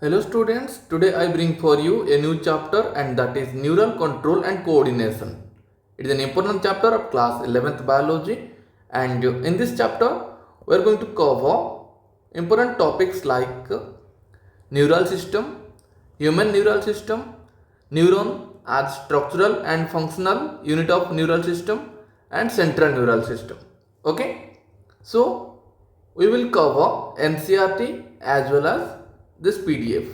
Hello students, today I bring for you a new chapter and that is neural control and coordination. It is an important chapter of class 11th biology and in this chapter we are going to cover important topics like neural system, human neural system, neuron as structural and functional unit of neural system and central neural system. Okay, so we will cover NCRT as well as this PDF.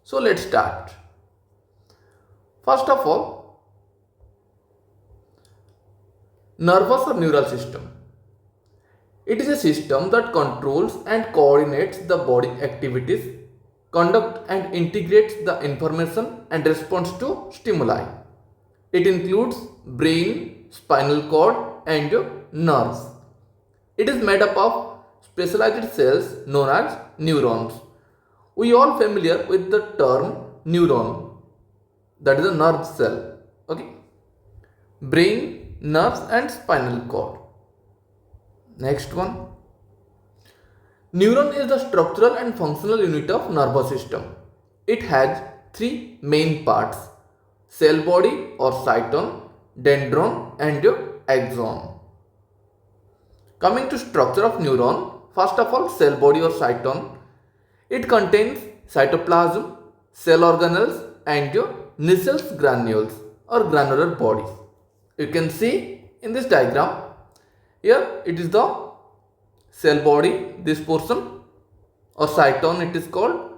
So let's start. First of all, nervous or neural system. It is a system that controls and coordinates the body activities, conduct and integrates the information and responds to stimuli. It includes brain, spinal cord and nerves. It is made up of specialized cells known as neurons. We all familiar with the term neuron, that is a nerve cell. Okay, brain, nerves and spinal cord. Next one, neuron is the structural and functional unit of nervous system. It has three main parts: cell body or cyton, dendron and axon. Coming to structure of neuron, first of all, cell body or cyton. It contains cytoplasm, cell organelles and Nissls granules or granular bodies. You can see in this diagram, here it is the cell body, this portion or cyton it is called.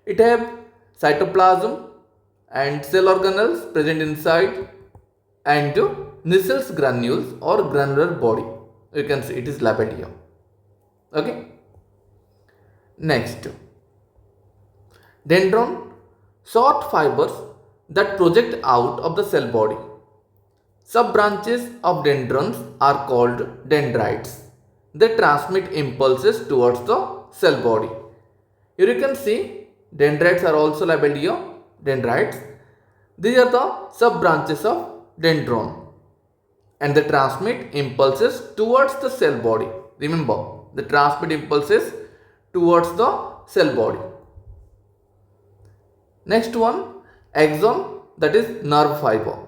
It have cytoplasm and cell organelles present inside and Nissls granules or granular body. You can see it is labeled here. Okay. Next, dendron, short fibers that project out of the cell body. Sub-branches of dendrons are called dendrites. They transmit impulses towards the cell body. Here you can see dendrites are also labeled here, dendrites. These are the sub-branches of dendron and they transmit impulses towards the cell body. Remember, they transmit impulses towards the cell body. Next one, axon, that is nerve fiber.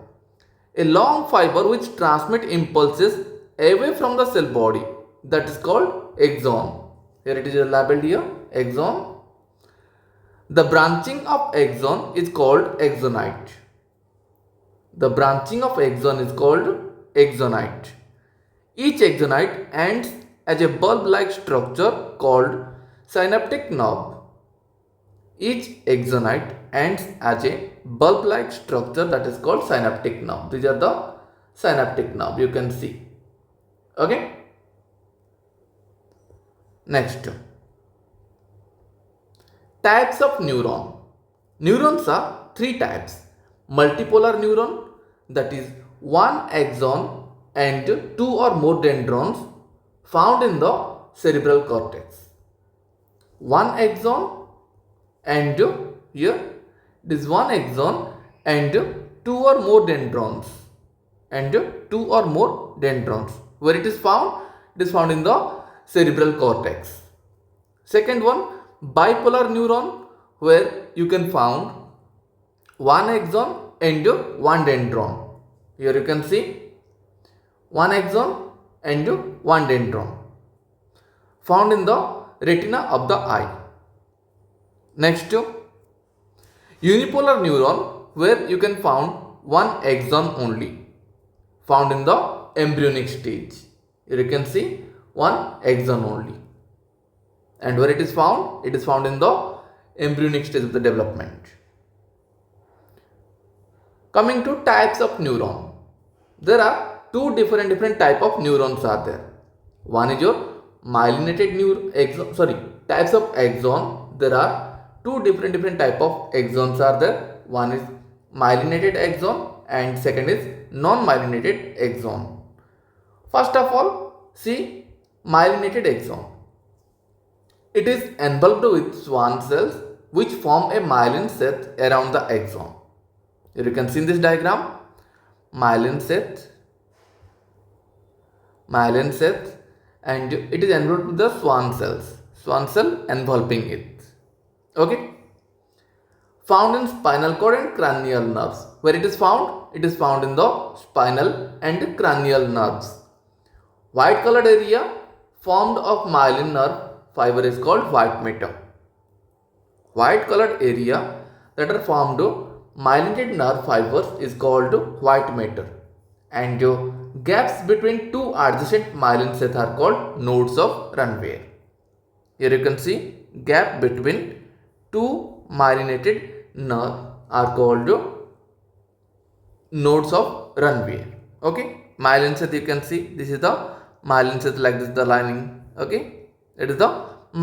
A long fiber which transmit impulses away from the cell body, that is called axon. Here it is labeled here, axon. The branching of axon is called axonite. The branching of axon is called axonite. Each axonite ends as a bulb-like structure called synaptic knob. Each axonite ends as a bulb-like structure that is called synaptic knob. These are the synaptic knob you can see. Okay. Next, types of neuron. Neurons are three types: multipolar neuron, that is one axon and two or more dendrons found in the cerebral cortex. One axon and here this one axon and two or more dendrons where it is found? It is found in the cerebral cortex. Second one, bipolar neuron, where you can found one axon and one dendron. Here you can see one axon and one dendron found in the retina of the eye. Next, unipolar neuron, where you can found one axon only found in the embryonic stage. Here you can see one axon only, and where it is found? It is found in the embryonic stage of the development. Coming to types of neuron, there are two different type of neurons are there. One is your myelinated types of axon. There are two different type of axons are there. One is myelinated axon and second is non-myelinated axon. First of all, see myelinated axon. It is enveloped with Schwann cells which form a myelin sheath around the axon. Here you can see in this diagram, myelin sheath and it is enveloped with the Schwann cells. Schwann cell enveloping it. Okay. found in spinal cord and cranial nerves. Where it is found? It is found in the spinal and cranial nerves. White colored area formed of myelin nerve fiber is called white matter. White colored area that are formed of myelinated nerve fibers is called white matter. And gaps between two adjacent myelin sheaths are called nodes of Ranvier. Here you can see gap between two myelinated nerve are called nodes of Ranvier. Okay, myelin sheath you can see, this is the myelin sheath, like this the lining. Okay, it is the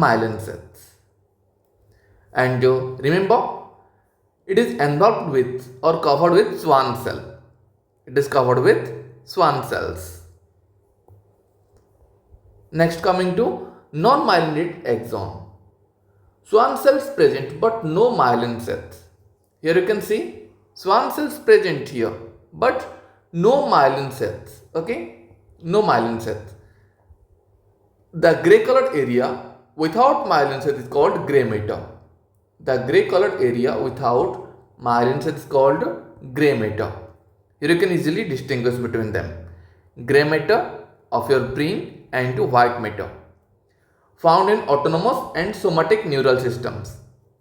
myelin sheath. And remember, it is enveloped with or covered with Schwann cell. It is covered with Schwann cells. Next, coming to non-myelinated axon. Schwann cells present but no myelin sheath. Here you can see Schwann cells present here but no myelin sheath. Okay, no myelin sheath. The grey colored area without myelin sheath is called grey matter. The grey colored area without myelin sheath is called grey matter. Here you can easily distinguish between them. Grey matter of your brain and white matter. Found in autonomous and somatic neural systems.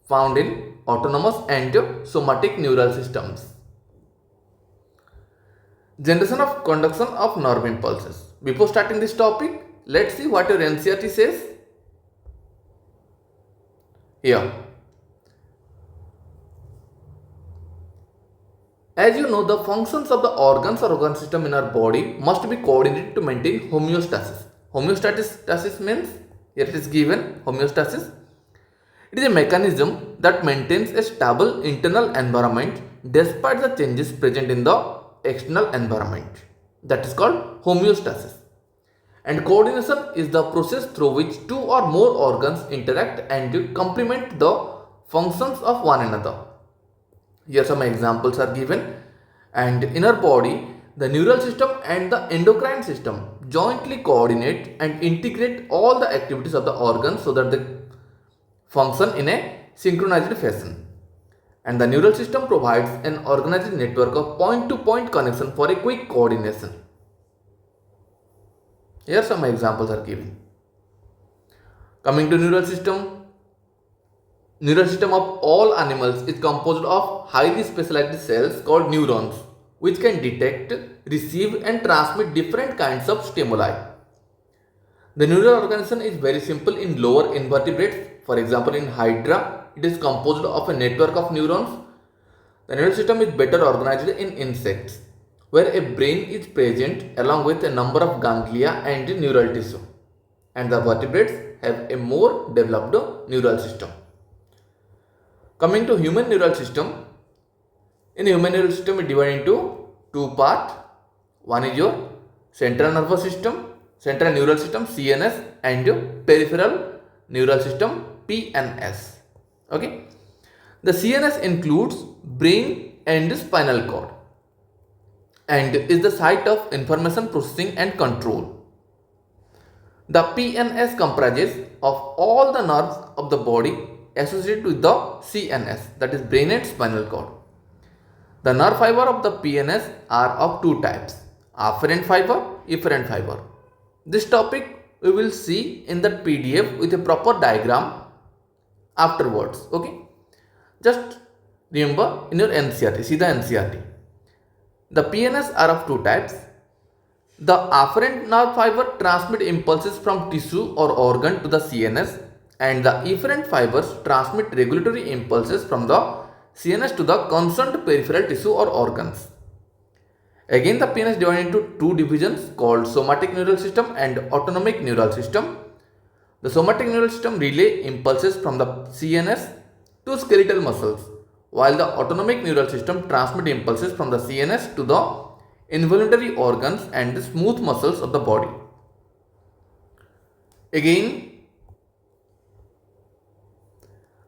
Found in autonomous and somatic neural systems. Generation of conduction of nerve impulses. Before starting this topic, let's see what your NCERT says. Here. As you know, the functions of the organs or organ system in our body must be coordinated to maintain homeostasis. Homeostasis means, here it is given, homeostasis. It is a mechanism that maintains a stable internal environment despite the changes present in the external environment. That is called homeostasis. And coordination is the process through which two or more organs interact and complement the functions of one another. Here some examples are given. And in our body, the neural system and the endocrine system jointly coordinate and integrate all the activities of the organs so that they function in a synchronized fashion. And the neural system provides an organized network of point-to-point connection for a quick coordination. Here some examples are given. Coming to neural system. Neural system of all animals is composed of highly specialized cells called neurons, which can detect, receive and transmit different kinds of stimuli. The neural organization is very simple in lower invertebrates. For example, in Hydra, it is composed of a network of neurons. The neural system is better organized in insects, where a brain is present along with a number of ganglia and neural tissue. And the vertebrates have a more developed neural system. Coming to human neural system, in human neural system it divided into two parts. One is your central nervous system, central neural system CNS, and peripheral neural system PNS. Okay, the CNS includes brain and spinal cord and is the site of information processing and control. The PNS comprises of all the nerves of the body associated with the CNS, that is brain and spinal cord. The nerve fiber of the PNS are of two types, afferent fiber, efferent fiber. This topic we will see in the PDF with a proper diagram afterwards. Okay, just remember in your NCERT, see the NCERT. The PNS are of two types. The afferent nerve fiber transmit impulses from tissue or organ to the CNS, and the efferent fibers transmit regulatory impulses from the CNS to the concerned peripheral tissue or organs. Again, the PNS is divided into two divisions called somatic neural system and autonomic neural system. The somatic neural system relay impulses from the CNS to skeletal muscles, while the autonomic neural system transmit impulses from the CNS to the involuntary organs and the smooth muscles of the body. Again,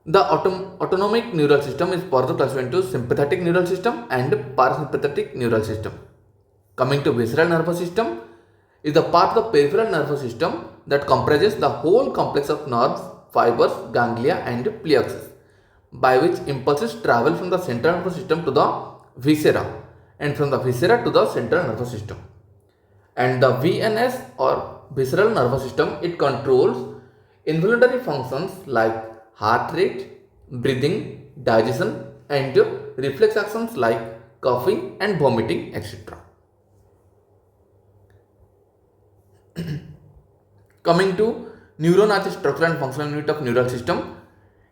the autonomic neural system is further classified into sympathetic neural system and parasympathetic neural system. Coming to visceral nervous system is the part of the peripheral nervous system that comprises the whole complex of nerves, fibers, ganglia and plexus. by which impulses travel from the central nervous system to the viscera and from the viscera to the central nervous system. And the VNS or visceral nervous system, it controls involuntary functions like heart rate, breathing, digestion and reflex actions like coughing and vomiting, etc. Coming to neuron as a structure and functional unit of neural system,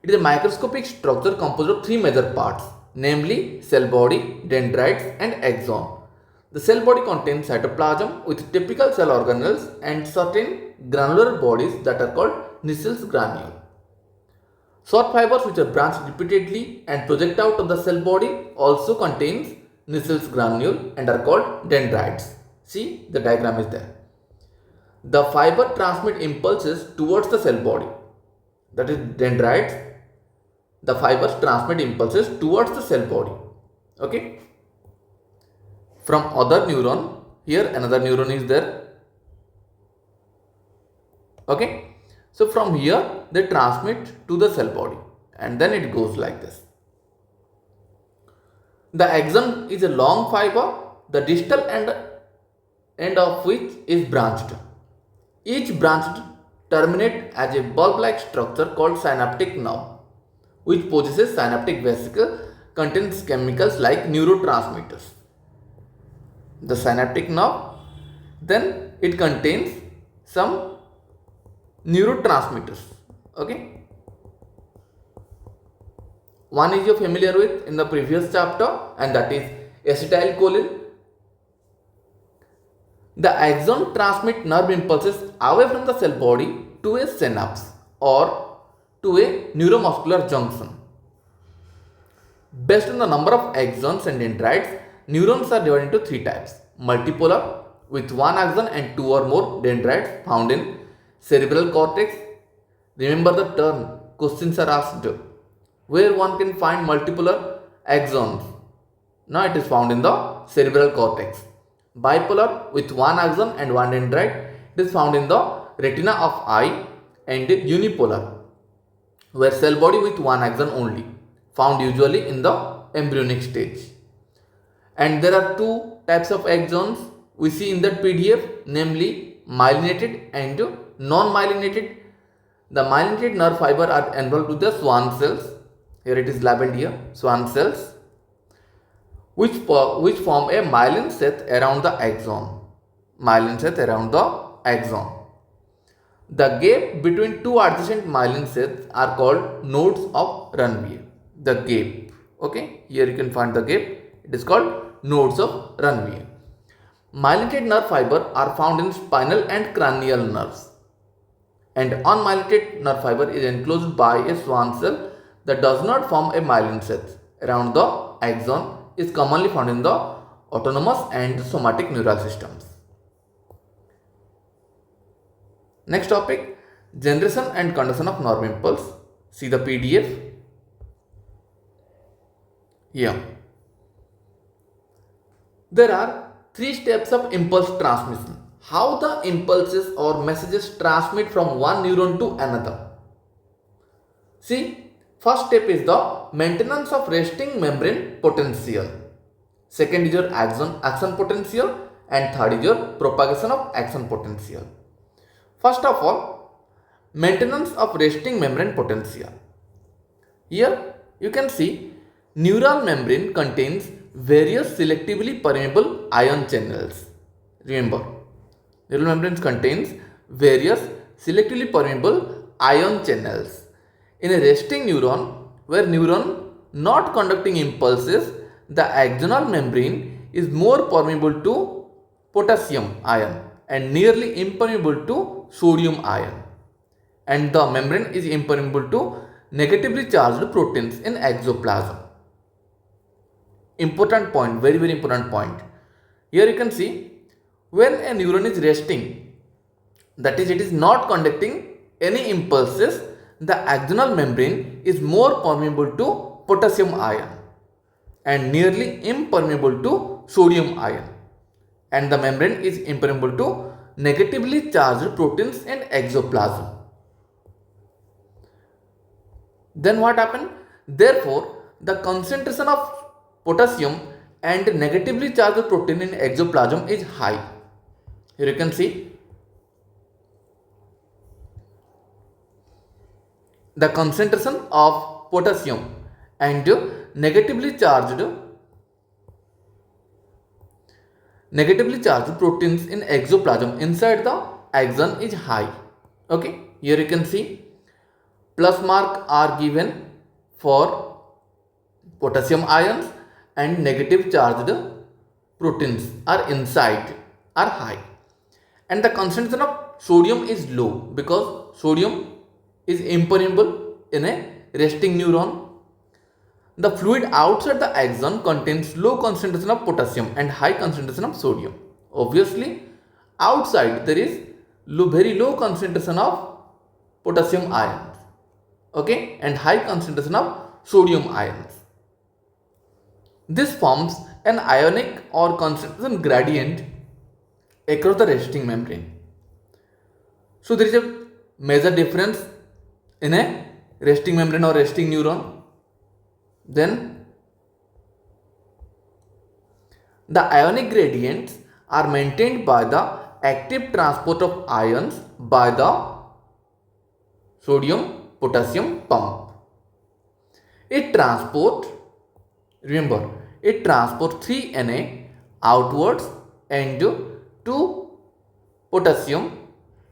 it is a microscopic structure composed of three major parts, namely cell body, dendrites and axon. The cell body contains cytoplasm with typical cell organelles and certain granular bodies that are called Nissel's granule. Short fibers which are branched repeatedly and project out of the cell body also contains Nissel's granule and are called dendrites. See, the diagram is there. The fiber transmit impulses towards the cell body, that is dendrites. The fibers transmit impulses towards the cell body. Okay. From other neuron, here another neuron is there. Okay. So from here they transmit to the cell body and then it goes like this. The axon is a long fiber, the distal end of which is branched. Each branch terminates as a bulb-like structure called synaptic nerve, which possesses synaptic vesicle, contains chemicals like neurotransmitters. The synaptic nerve, then it contains some neurotransmitters. Okay. One is you are familiar with in the previous chapter, and that is acetylcholine. The axon transmit nerve impulses away from the cell body to a synapse or to a neuromuscular junction. Based on the number of axons and dendrites, neurons are divided into three types: multipolar with one axon and two or more dendrites found in cerebral cortex. Remember the term, questions are asked where one can find multipolar axons. Now it is found in the cerebral cortex. Bipolar with one axon and one dendrite, it is found in the retina of eye. And unipolar, where cell body with one axon only, found usually in the embryonic stage. And there are two types of axons we see in that PDF, namely myelinated and non-myelinated. The myelinated nerve fiber are involved with the Schwann cells. Here it is labeled here, Schwann cells, which form a myelin sheath around the axon. Myelin sheath around the axon. The gap between two adjacent myelin sheaths are called nodes of Ranvier. The gap. Okay, here you can find the gap. It is called nodes of Ranvier. Myelinated nerve fiber are found in spinal and cranial nerves. And unmyelinated nerve fiber is enclosed by a Schwann cell that does not form a myelin sheath around the axon, is commonly found in the autonomous and somatic neural systems. Next topic, generation and conduction of nerve impulse. See the PDF here. There are three steps of impulse transmission. How the impulses or messages transmit from one neuron to another. See, first step is the maintenance of resting membrane potential. Second is your axon potential, and third is your propagation of axon potential. First of all, maintenance of resting membrane potential. Here you can see neural membrane contains various selectively permeable ion channels. Remember, neural membrane contains various selectively permeable ion channels. In a resting neuron, where neuron not conducting impulses, the axonal membrane is more permeable to potassium ion and nearly impermeable to sodium ion, and the membrane is impermeable to negatively charged proteins in exoplasm. Important point, very important point. Here you can see when a neuron is resting, that is, it is not conducting any impulses, the axonal membrane is more permeable to potassium ion and nearly impermeable to sodium ion, and the membrane is impermeable to negatively charged proteins in exoplasm. Then what happened? Therefore, the concentration of potassium and negatively charged protein in exoplasm is high. Here you can see the concentration of potassium and negatively charged proteins in exoplasm inside the axon is high. Okay, here you can see plus mark are given for potassium ions and negative charged proteins are inside are high, and the concentration of sodium is low because sodium is impermeable in a resting neuron. The fluid outside the axon contains low concentration of potassium and high concentration of sodium. Obviously, outside there is very low concentration of potassium ions, okay, and high concentration of sodium ions. This forms an ionic or concentration gradient across the resting membrane. So there is a major difference in a resting membrane or resting neuron. Then the ionic gradients are maintained by the active transport of ions by the sodium potassium pump. It transports 3 Na outwards and 2 potassium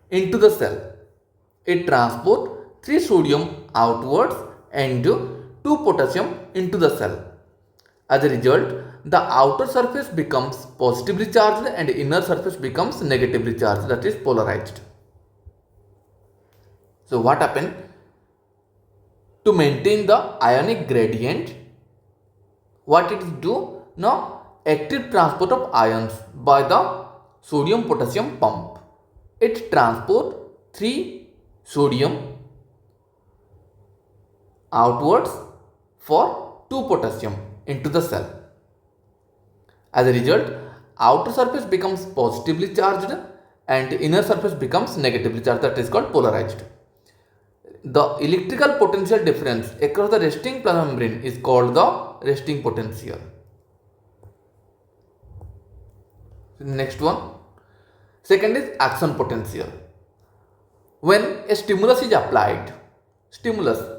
into the cell. It transports 3 sodium outwards and 2 potassium into the cell. As a result, the outer surface becomes positively charged and inner surface becomes negatively charged, that is polarized. So what happened? To maintain the ionic gradient, what it do? Now, active transport of ions by the sodium potassium pump. It transport 3 sodium outwards for 2 potassium into the cell. As a result, outer surface becomes positively charged and inner surface becomes negatively charged, that is called polarized. The electrical potential difference across the resting plasma membrane is called the resting potential. Next one. Second is action potential. When a stimulus is applied,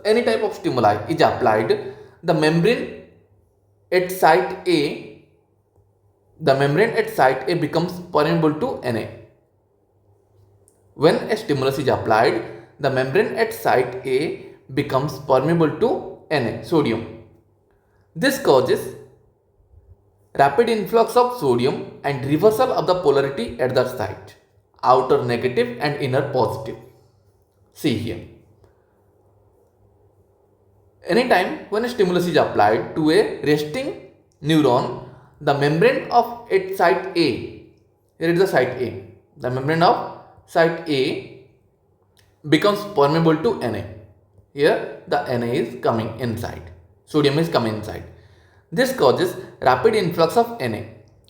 any type of stimuli is applied, the membrane at site A becomes permeable to Na. When a stimulus is applied, the membrane at site A becomes permeable to Na, sodium. This causes rapid influx of sodium and reversal of the polarity at that site, outer negative and inner positive. See here. Anytime when a stimulus is applied to a resting neuron, the membrane of its site A, here is the site A, the membrane of site A becomes permeable to Na. Here the Na is coming inside, sodium is coming inside. This causes rapid influx of Na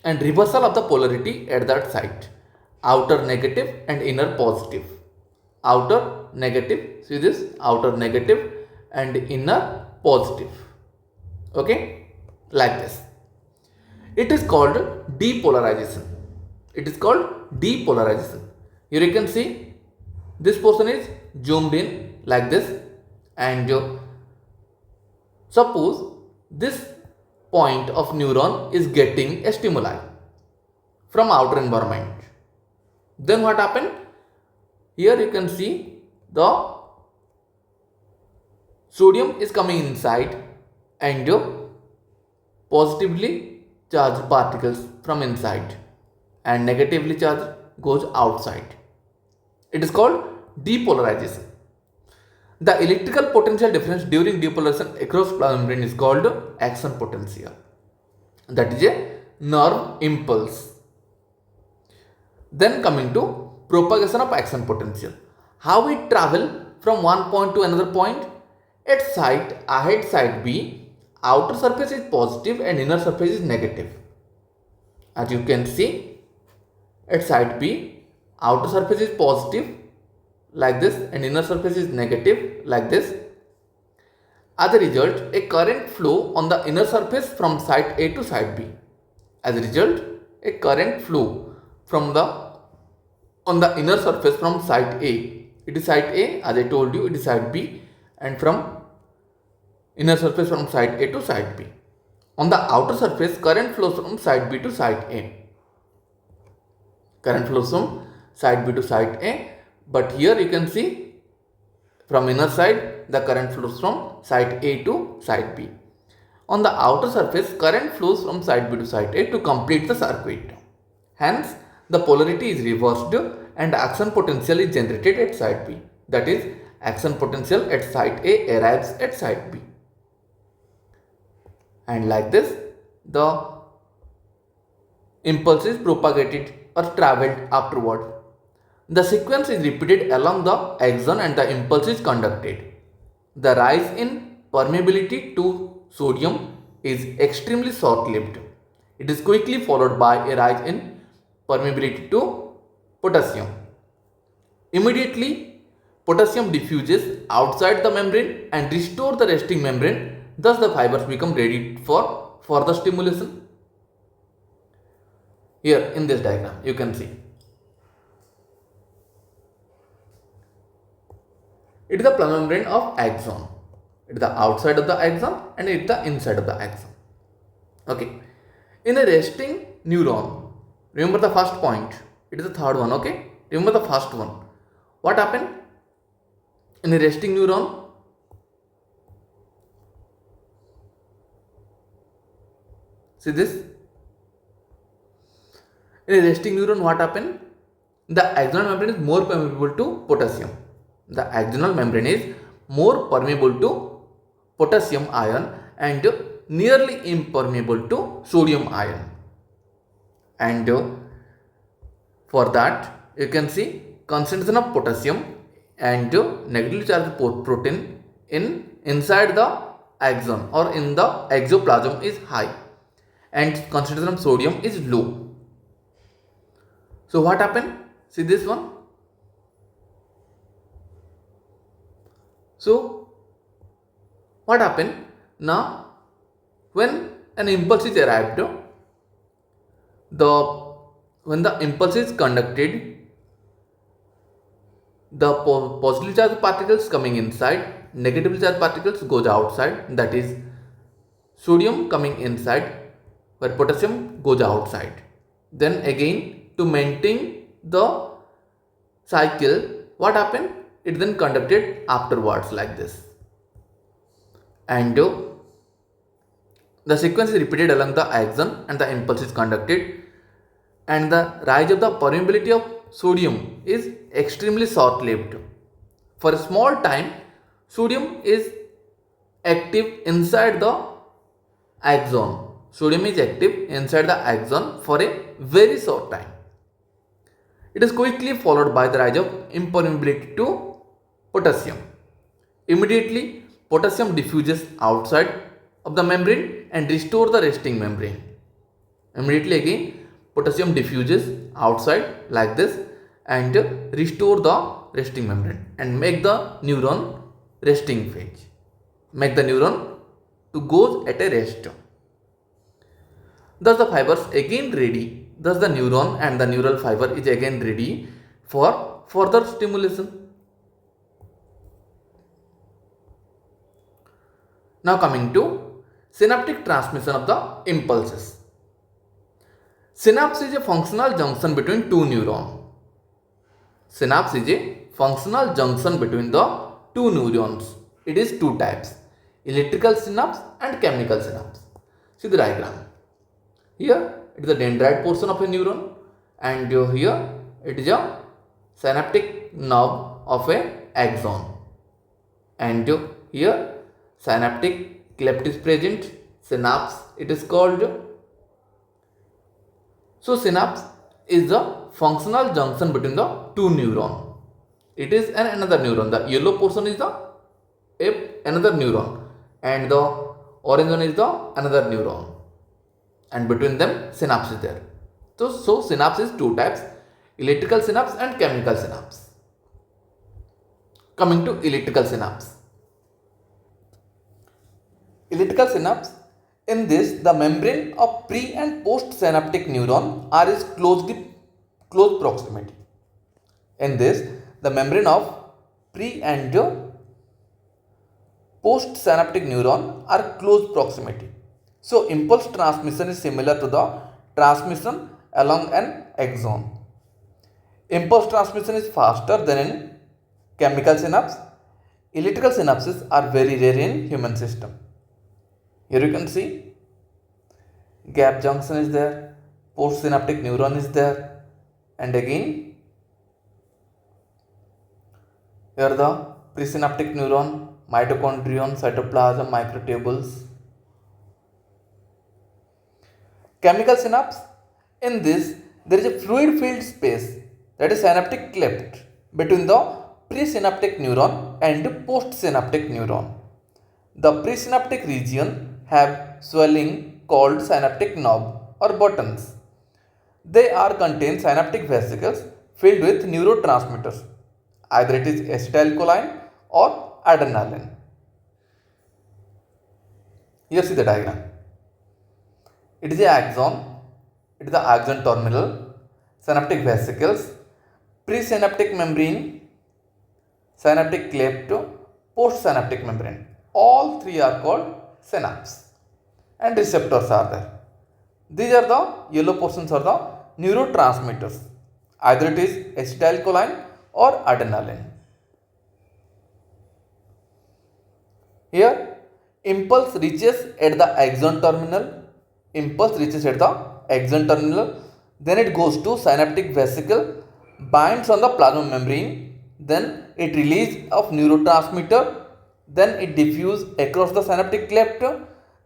and reversal of the polarity at that site, outer negative and inner positive. Outer negative, see this, outer negative and inner positive, okay, like this. It is called depolarization. Here you can see this portion is zoomed in like this, and suppose this point of neuron is getting a stimuli from outer environment. Then what happened? Here you can see the sodium is coming inside and positively charged particles from inside and negatively charged goes outside. It is called depolarization. The electrical potential difference during depolarization across plasma membrane is called action potential. That is a nerve impulse. Then coming to propagation of action potential. How it travel from one point to another point? At site A, site B, outer surface is positive and inner surface is negative. As you can see, at site B, outer surface is positive like this and inner surface is negative like this. As a result, a current flow on the inner surface from site A to site B. As a result, a current flow from the on the inner surface from site A. It is site A, as I told you, it is site B, and from inner surface from site A to site B. On the outer surface, current flows from site B to site A. Current flows from site B to site A, but here you can see from inner side the current flows from site A to site B. On the outer surface, current flows from site B to site A to complete the circuit. Hence, the polarity is reversed and action potential is generated at site B. That is, action potential at site A arrives at site B. And like this, the impulse is propagated or travelled afterward. The sequence is repeated along the axon and the impulse is conducted. The rise in permeability to sodium is extremely short-lived. It is quickly followed by a rise in permeability to potassium. Immediately, potassium diffuses outside the membrane and restores the resting membrane. Thus, the fibers become ready for further stimulation. Here in this diagram, you can see. It is the plasma membrane of axon. It is the outside of the axon and it is the inside of the axon. Okay. In a resting neuron, remember the first point. It is the third one. Okay. Remember the first one. What happened? In a resting neuron, see this? In a resting neuron, what happened? The axonal membrane is more permeable to potassium. The axonal membrane is more permeable to potassium ion and nearly impermeable to sodium ion. And for that, you can see concentration of potassium and negatively charged protein inside the axon or in the exoplasm is high and concentration of sodium is low. So what happened? See this one. So what happened? Now when an impulse is arrived, when the impulse is conducted, the positively charged particles coming inside, negatively charged particles goes outside, that is sodium coming inside where potassium goes outside. Then again, to maintain the cycle, what happened? It then conducted afterwards like this. And the sequence is repeated along the axon and the impulse is conducted, and the rise of the permeability of sodium is extremely short-lived. For a small time, sodium is active inside the axon. Sodium is active inside the axon for a very short time. It is quickly followed by the rise of impermeability to potassium. Immediately, potassium diffuses outside of the membrane and restores the resting membrane. Immediately again, potassium diffuses outside like this and restore the resting membrane and make the neuron resting phase. Make the neuron to go at a rest. Thus the fibers again ready. Thus the neuron and the neural fiber is again ready for further stimulation. Now coming to synaptic transmission of the impulses. Synapse is a functional junction between two neurons. Synapse is a functional junction between the two neurons. It is two types, electrical synapse and chemical synapse. See the diagram. Here it is the dendrite portion of a neuron and here it is a synaptic nerve of a axon, and here synaptic cleft is present, synapse it is called. So synapse is the functional junction between the two neurons. It is another neuron. The yellow portion is the another neuron and the orange one is the another neuron, and between them synapse is there. So synapse is two types, electrical synapse and chemical synapse. Coming to electrical synapse. electrical synapse. In this, the membrane of pre and post synaptic neuron are in close proximity. In this, the membrane of pre and post synaptic neuron are close proximity. So, impulse transmission is similar to the transmission along an axon. Impulse transmission is faster than in chemical synapse. Electrical synapses are very rare in human system. Here you can see gap junction is there, postsynaptic neuron is there, and again here the presynaptic neuron, mitochondrion, cytoplasm, microtubules. Chemical synapse, in this there is a fluid filled space, that is synaptic cleft, between the presynaptic neuron and postsynaptic neuron. The presynaptic region have swelling called synaptic knob or buttons. They are contain synaptic vesicles filled with neurotransmitters. Either it is acetylcholine or adrenaline. Here see the diagram. It is a axon. It is the axon terminal, synaptic vesicles, presynaptic membrane, synaptic cleft, postsynaptic membrane. All three are called synapse, and receptors are there. These are the yellow portions are the neurotransmitters. Either it is acetylcholine or adrenaline. Here, impulse reaches at the axon terminal. Impulse reaches at the axon terminal. Then it goes to synaptic vesicle, binds on the plasma membrane. Then it release of neurotransmitter. Then it diffuse across the synaptic cleft.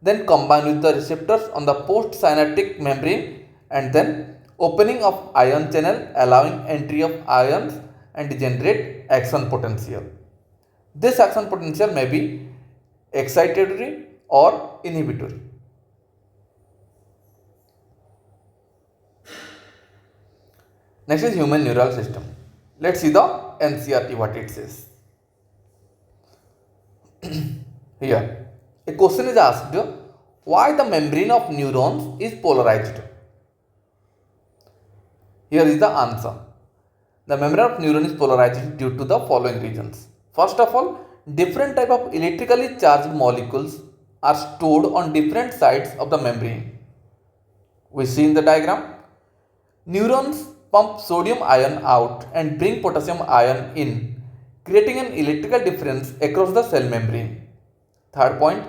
Then combine with the receptors on the postsynaptic membrane, and then opening of ion channel allowing entry of ions and generate action potential. This action potential may be excitatory or inhibitory. Next is human neural system. Let's see the NCERT what it says. Here, a question is asked, why the membrane of neurons is polarized? Here is the answer. The membrane of neuron is polarized due to the following reasons. First of all, different type of electrically charged molecules are stored on different sides of the membrane. We see in the diagram, neurons pump sodium ion out and bring potassium ion in, creating an electrical difference across the cell membrane. Third point,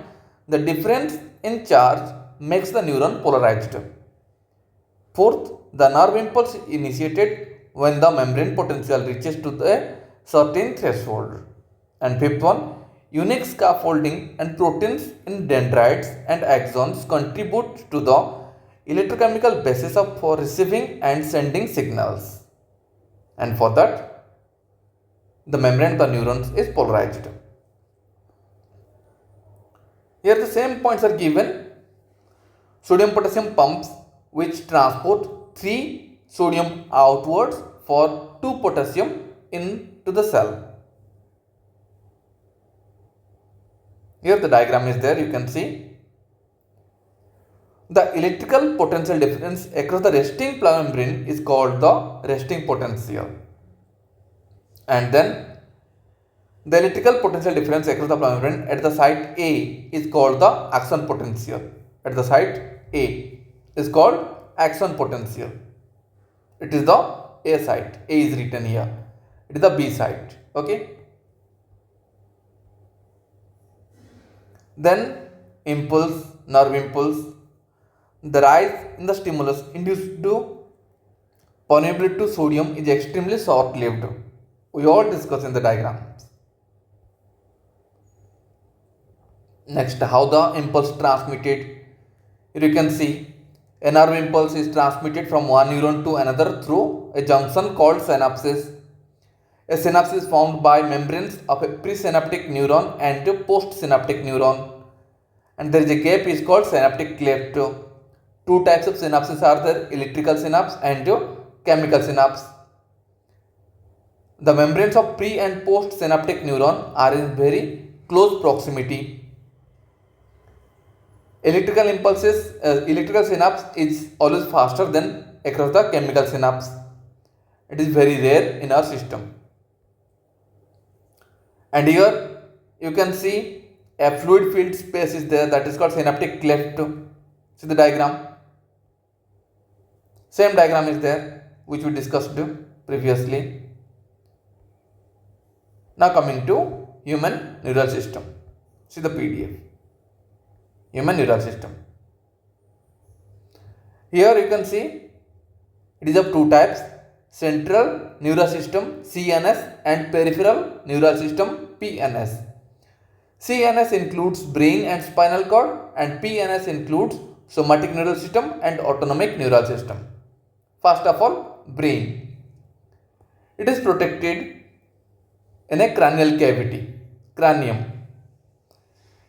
the difference in charge makes the neuron polarized. Fourth, the nerve impulse is initiated when the membrane potential reaches to a certain threshold. And fifth one, unique scaffolding and proteins in dendrites and axons contribute to the electrochemical basis for receiving and sending signals. And for that, the membrane of the neurons is polarized. Here the same points are given. Sodium potassium pumps which transport 3 sodium outwards for 2 potassium into the cell. Here the diagram is there, you can see. The electrical potential difference across the resting plasma membrane is called the resting potential. And then the electrical potential difference across the plasma membrane at the site A is called the action potential. At the site A is called action potential. It is the A site. A is written here. It is the B site. Okay. Then impulse, nerve impulse. The rise in the stimulus induced to permeability to sodium is extremely short-lived. We all discuss in the diagrams. Next, how the impulse transmitted. Here you can see a nerve impulse is transmitted from one neuron to another through a junction called synapses. A synapse is formed by membranes of a presynaptic neuron and a postsynaptic neuron, and there is a gap is called synaptic cleft. Two types of synapses are there, electrical synapse and chemical synapse. The membranes of pre and post synaptic neuron are in very close proximity. Electrical impulses, electrical synapse is always faster than across the chemical synapse. It is very rare in our system. And here you can see a fluid filled space is there, that is called synaptic cleft. See the diagram. Same diagram is there which we discussed previously. Now coming to human neural system. See the PDF. Human neural system. Here you can see it is of two types: central neural system CNS and peripheral neural system PNS. CNS includes brain and spinal cord, and PNS includes somatic neural system and autonomic neural system. First of all, brain. It is protected in a cranial cavity, cranium.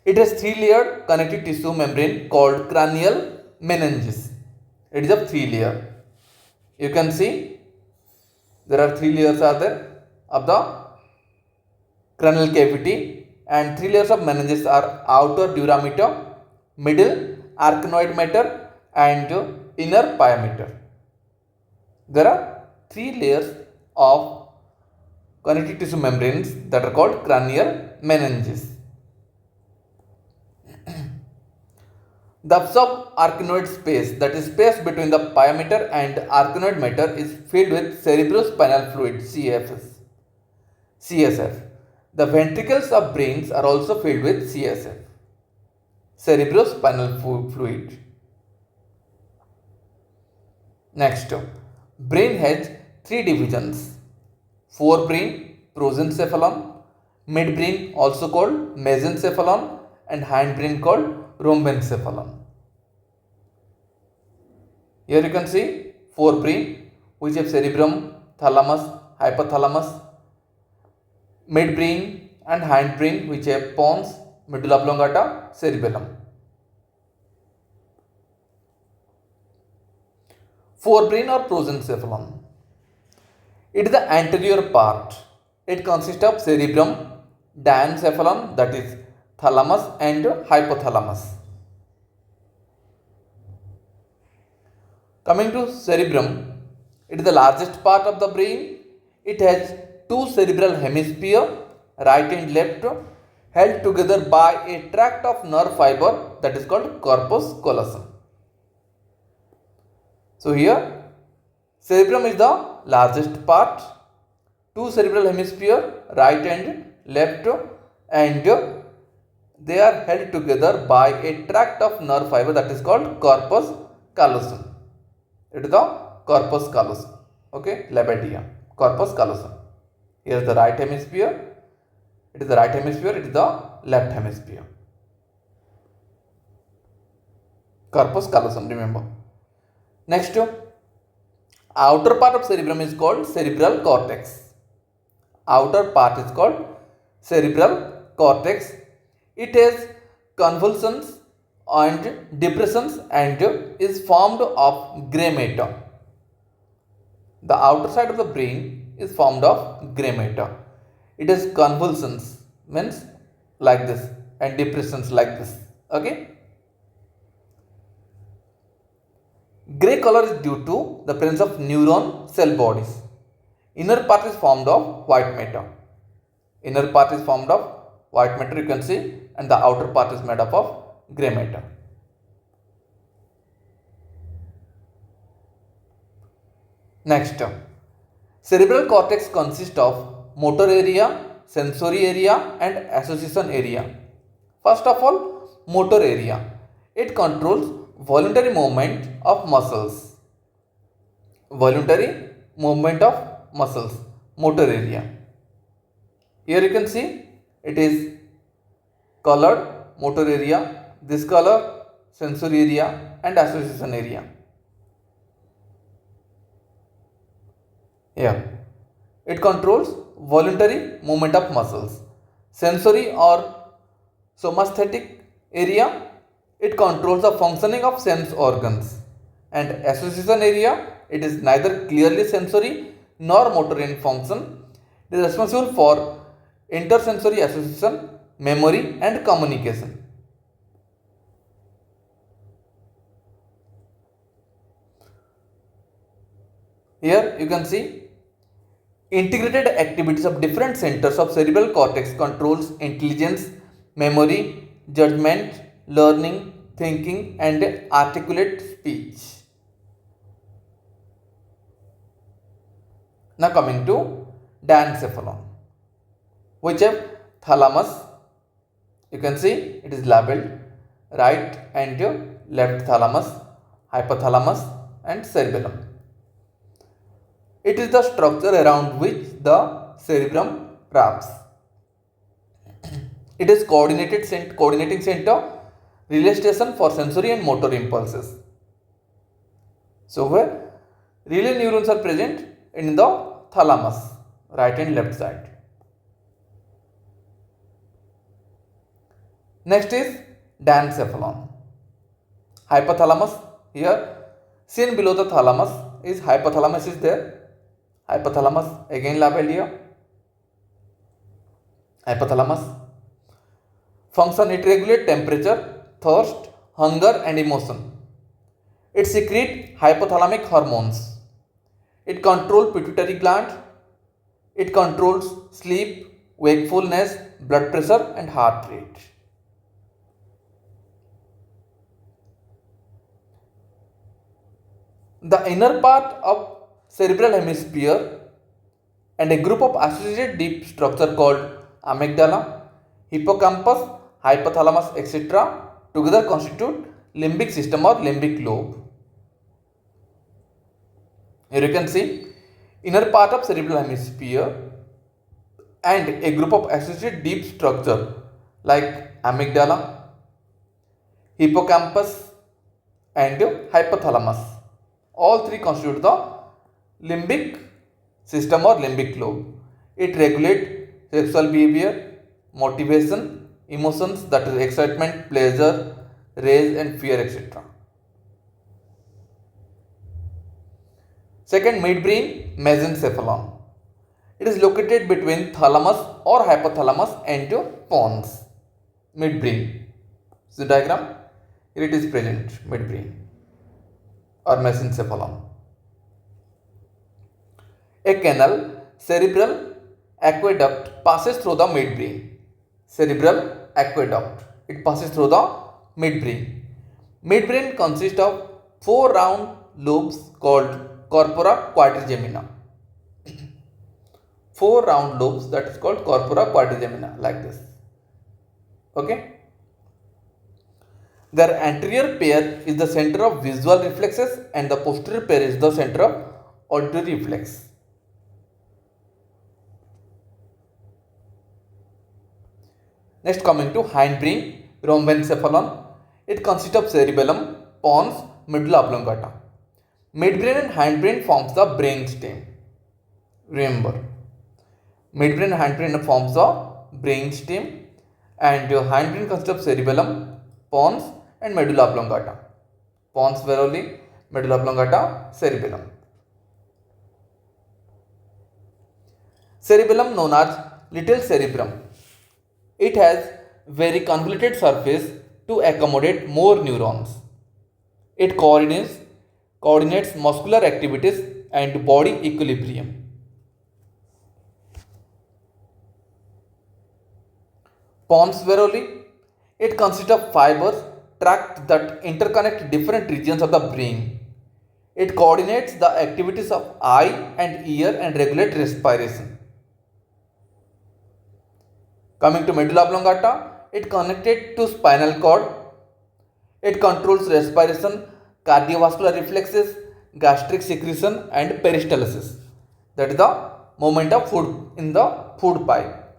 It has three-layered connective tissue membrane called cranial meninges. It is of three layer. You can see there are three layers are there of the cranial cavity, and three layers of meninges are outer dura mater, middle arachnoid mater, and inner pia mater. There are three layers of connective tissue membranes that are called cranial meninges. The subarachnoid space, that is space between the pia mater and arachnoid mater, is filled with cerebrospinal fluid CSF. The ventricles of brains are also filled with CSF, cerebrospinal fluid. Next, brain has three divisions: forebrain, prosencephalon; midbrain, also called mesencephalon; and hindbrain called rhombencephalon. Here you can see forebrain, which have cerebrum, thalamus, hypothalamus; midbrain and hindbrain, which have pons, medulla oblongata, cerebellum. Forebrain or prosencephalon. It is the anterior part. It consists of cerebrum, diencephalon, that is thalamus, and hypothalamus. Coming to cerebrum, it is the largest part of the brain. It has two cerebral hemispheres, right and left, held together by a tract of nerve fiber that is called corpus callosum. So here cerebrum is the largest part, two cerebral hemispheres, right and left, and they are held together by a tract of nerve fiber that is called corpus callosum. It is the corpus callosum. Okay, labadia, corpus callosum. Here is the right hemisphere. It is the right hemisphere. It is the left hemisphere. Corpus callosum, remember. Next, outer part of cerebrum is called cerebral cortex. Outer part is called cerebral cortex. It has convolutions and depressions and is formed of gray matter. The outer side of the brain is formed of gray matter. It has convolutions, means like this, and depressions like this. Okay. Grey color is due to the presence of neuron cell bodies. Inner part is formed of white matter. Inner part is formed of white matter, you can see, and the outer part is made up of grey matter. Next, cerebral cortex consists of motor area, sensory area, and association area. First of all, motor area. It controls voluntary movement of muscles. Voluntary movement of muscles, motor area. Here you can see it is colored motor area, this color sensory area, and association area. Here it controls voluntary movement of muscles. Sensory or somasthetic area, it controls the functioning of sense organs, and association area, it is neither clearly sensory nor motor in function. It is responsible for intersensory association, memory, and communication. Here you can see integrated activities of different centers of cerebral cortex controls intelligence, memory, judgment, learning, thinking and articulate speech. Now coming to diencephalon, which have thalamus. You can see it is labeled right and left thalamus, hypothalamus and cerebellum. It is the structure around which the cerebrum wraps. It is coordinating center, relay station for sensory and motor impulses. So where relay neurons are present in the thalamus, right and left side. Next is diencephalon. Hypothalamus, here seen below the thalamus is hypothalamus is there. Hypothalamus again labeled here. Hypothalamus function, it regulates temperature, thirst, hunger and emotion. It secretes hypothalamic hormones. It controls pituitary gland. It controls sleep, wakefulness, blood pressure and heart rate. The inner part of cerebral hemisphere and a group of associated deep structure called amygdala, hippocampus, hypothalamus etc. together constitute limbic system or limbic lobe. Here you can see inner part of cerebral hemisphere and a group of associated deep structure like amygdala, hippocampus and hypothalamus. All three constitute the limbic system or limbic lobe. It regulates sexual behavior, motivation, emotions, that is excitement, pleasure, rage and fear etc. Second, midbrain mesencephalon. It is located between thalamus or hypothalamus and pons. Midbrain. See the diagram? Here it is present, midbrain or mesencephalon. A canal, cerebral aqueduct, passes through the midbrain. Cerebral aqueduct, it passes through the midbrain. Midbrain consists of 4 round lobes called corpora quadrigemina. 4 round lobes, that is called corpora quadrigemina, like this. Okay. Their anterior pair is the center of visual reflexes and the posterior pair is the center of auditory reflex. Next, coming to hindbrain rhombencephalon. It consists of cerebellum, pons, medulla oblongata. Midbrain and hindbrain forms the brain stem. Remember, midbrain and hindbrain forms the brain stem and hindbrain consists of cerebellum, pons and medulla oblongata. Pons veroli, medulla oblongata, cerebellum. Cerebellum known as little cerebrum. It has very convoluted surface to accommodate more neurons. It coordinates muscular activities and body equilibrium. Pons veroli. It consists of fibers tracts that interconnect different regions of the brain. It coordinates the activities of eye and ear and regulates respiration. Coming to medulla oblongata, it connected to spinal cord. It controls respiration, cardiovascular reflexes, gastric secretion and peristalsis. That is the movement of food in the food pipe.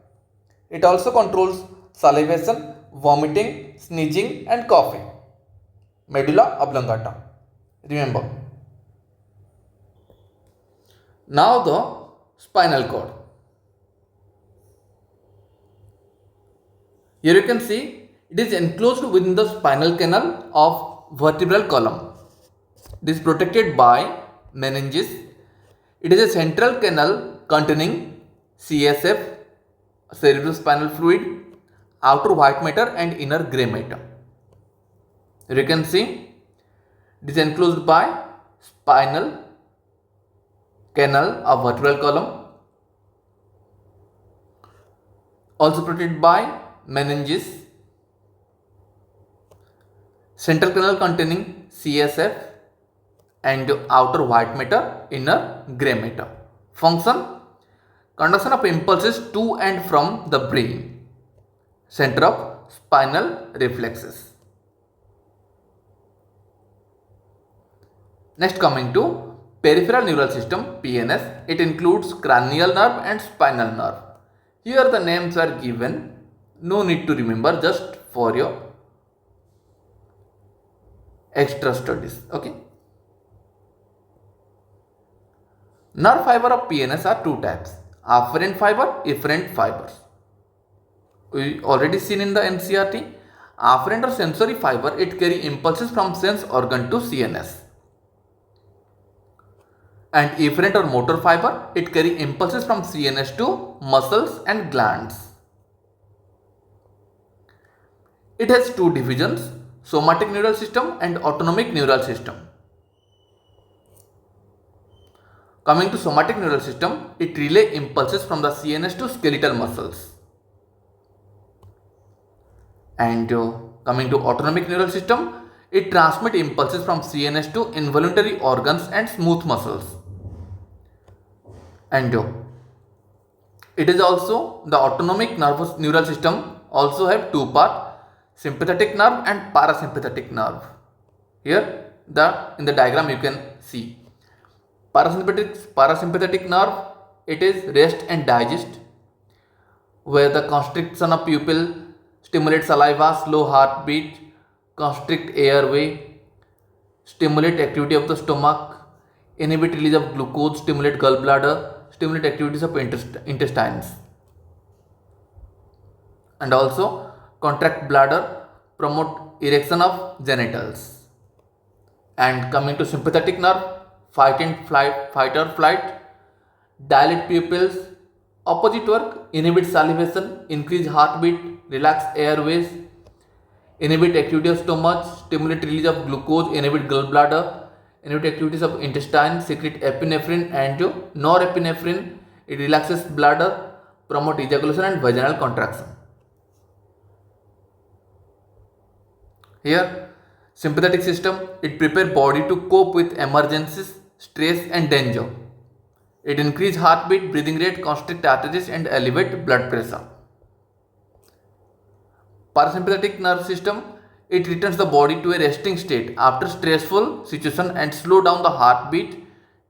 It also controls salivation, vomiting, sneezing and coughing. Medulla oblongata. Remember. Now the spinal cord. Here you can see it is enclosed within the spinal canal of vertebral column. It is protected by meninges. It is a central canal containing CSF, cerebrospinal fluid, outer white matter and inner grey matter. Here you can see it is enclosed by spinal canal, a vertebral column, also protected by meninges, central canal containing CSF, and outer white matter, inner gray matter. Function: conduction of impulses to and from the brain, center of spinal reflexes. Next, coming to peripheral neural system, PNS, it includes cranial nerve and spinal nerve. Here the names are given, no need to remember, just for your extra studies. Okay. Nerve fiber of PNS are two types: afferent fiber, efferent fibers. We already seen in the NCERT. Afferent or sensory fiber, it carry impulses from sense organ to CNS. And efferent or motor fiber, it carry impulses from CNS to muscles and glands. It has two divisions: somatic neural system and autonomic neural system. Coming to somatic neural system, it relay impulses from the CNS to skeletal muscles. And coming to autonomic neural system, it transmits impulses from CNS to involuntary organs and smooth muscles. And it is also the autonomic nervous neural system also have two parts: sympathetic nerve and parasympathetic nerve. Here in the diagram you can see parasympathetic nerve, it is rest and digest, where the constriction of pupil stimulate saliva, slow heartbeat, constrict airway, stimulate activity of the stomach, inhibit release of glucose, stimulate gallbladder, stimulate activities of intestines, and also contract bladder, promote erection of genitals. And coming to sympathetic nerve, fight or flight, dilate pupils, opposite work, inhibit salivation, increase heartbeat, relax airways, inhibit activity of stomach, stimulate release of glucose, inhibit gallbladder, inhibit activities of intestine, secrete epinephrine and norepinephrine, it relaxes bladder, promote ejaculation and vaginal contraction. Here, sympathetic system, it prepare body to cope with emergencies, stress and danger. It increase heartbeat, breathing rate, constrict arteries and elevate blood pressure. Parasympathetic nerve system, it returns the body to a resting state after stressful situation and slow down the heartbeat,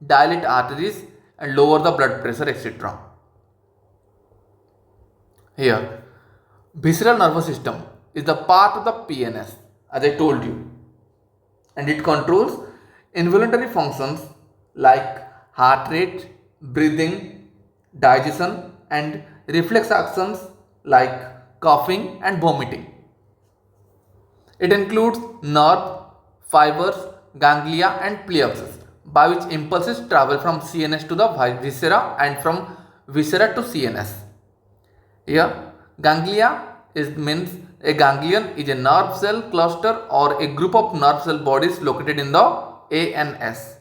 dilate arteries and lower the blood pressure, etc. Here, visceral nervous system is the part of the PNS, as I told you, and it controls involuntary functions like heart rate, breathing, digestion and reflex actions like coughing and vomiting. It includes nerve, fibers, ganglia and plexus, by which impulses travel from CNS to the viscera and from viscera to CNS. Here, ganglia means a ganglion is a nerve cell cluster or a group of nerve cell bodies located in the ANS.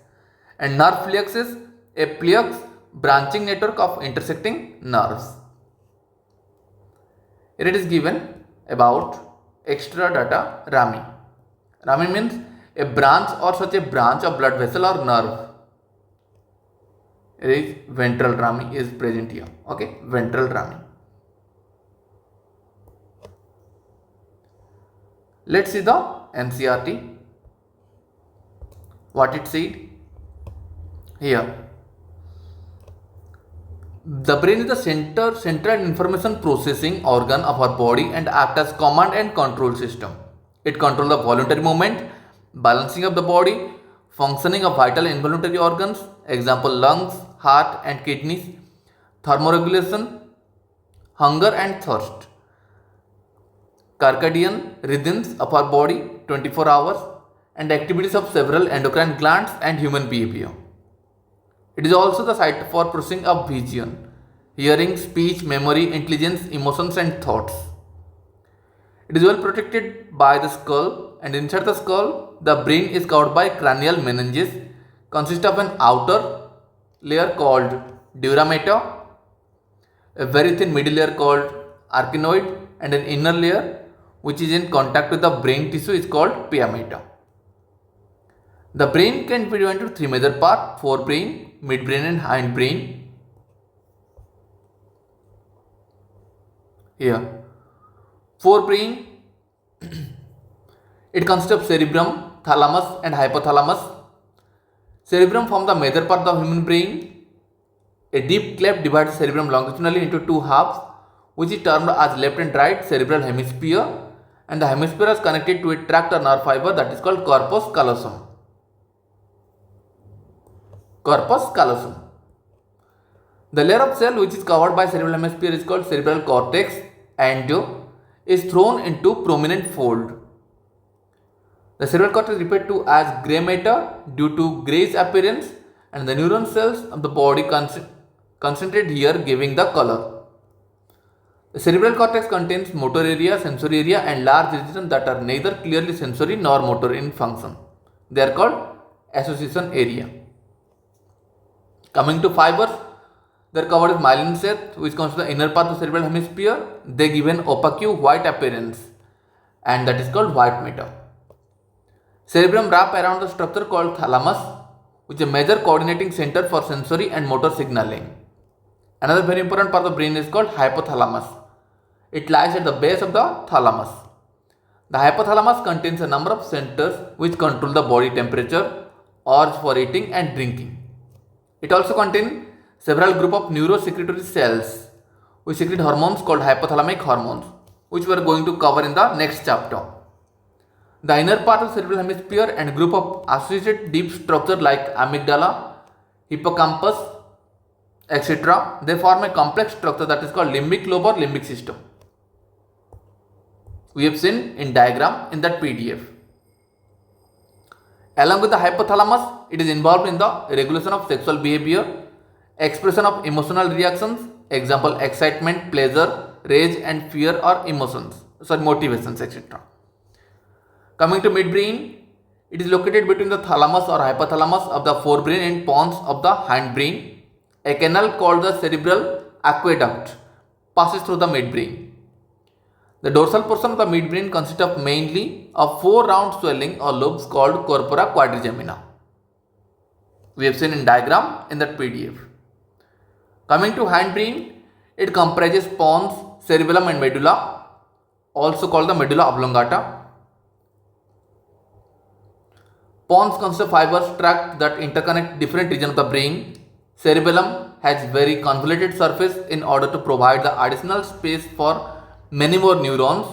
And nerve plexus, a plex branching network of intersecting nerves. Here it is given about extra data rami. Rami means a branch or such a branch of blood vessel or nerve. It is ventral rami is present here. Okay, ventral rami. Let's see the NCERT. What it said here. The brain is the central information processing organ of our body and acts as command and control system. It controls the voluntary movement, balancing of the body, functioning of vital involuntary organs, example lungs, heart and kidneys, thermoregulation, hunger and thirst, circadian rhythms of our body 24 hours, and activities of several endocrine glands and human behavior. It is also the site for processing of vision, hearing, speech, memory, intelligence, emotions and thoughts. It is well protected by the skull, and inside the skull, the brain is covered by cranial meninges, consist of an outer layer called dura mater, a very thin middle layer called arachnoid, and an inner layer which is in contact with the brain tissue is called pia mater. The brain can be divided into three major parts: forebrain, midbrain and hindbrain. Here, forebrain, it consists of cerebrum, thalamus and hypothalamus. Cerebrum forms the major part of the human brain. A deep cleft divides the cerebrum longitudinally into two halves, which is termed as left and right cerebral hemisphere, and the hemisphere is connected to a tract or nerve fiber that is called corpus callosum. Corpus callosum. The layer of cell which is covered by cerebral hemisphere is called cerebral cortex and is thrown into prominent fold. The cerebral cortex is referred to as grey matter due to greyish appearance, and the neuron cells of the body concentrate here, giving the color. The cerebral cortex contains motor area, sensory area and large regions that are neither clearly sensory nor motor in function. They are called association area. Coming to fibers, they are covered with myelin sheath which constitutes the inner part of the cerebral hemisphere. They give an opaque white appearance and that is called white matter. Cerebrum wrap around the structure called thalamus, which is a major coordinating center for sensory and motor signaling. Another very important part of the brain is called hypothalamus. It lies at the base of the thalamus. The hypothalamus contains a number of centers which control the body temperature, urge for eating and drinking. It also contains several group of neurosecretory cells which secrete hormones called hypothalamic hormones, which we are going to cover in the next chapter. The inner part of the cerebral hemisphere and group of associated deep structure like amygdala, hippocampus, etc. They form a complex structure that is called limbic lobe or limbic system. We have seen in diagram in that PDF. Along with the hypothalamus, it is involved in the regulation of sexual behavior, expression of emotional reactions, example excitement, pleasure, rage and fear or motivations, etc. Coming to midbrain, it is located between the thalamus or hypothalamus of the forebrain and pons of the hindbrain. A canal called the cerebral aqueduct passes through the midbrain. The dorsal portion of the midbrain consists of mainly of four round swelling or lobes called corpora quadrigemina. We have seen in diagram in that PDF. Coming to hindbrain, it comprises pons, cerebellum and medulla, also called the medulla oblongata. Pons consist of fibrous tract that interconnect different regions of the brain. Cerebellum has very convoluted surface in order to provide the additional space for many more neurons.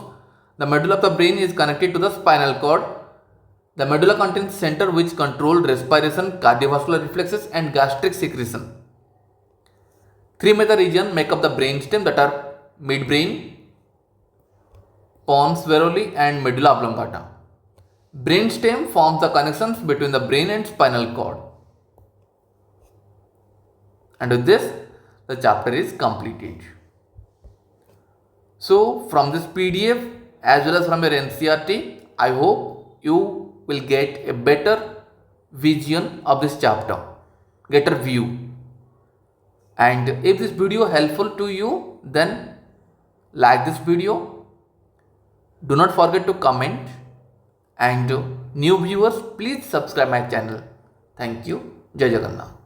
The medulla of the brain is connected to the spinal cord. The medulla contains center which control respiration, cardiovascular reflexes and gastric secretion. Three major regions make up the brainstem, that are midbrain, pons varolii and medulla oblongata. Brainstem forms the connections between the brain and spinal cord. And with this, the chapter is completed. So, from this PDF as well as from your NCERT, I hope you will get a better vision of this chapter, better view. And if this video helpful to you, then like this video. Do not forget to comment. And new viewers, please subscribe my channel. Thank you. Jai Jagannath.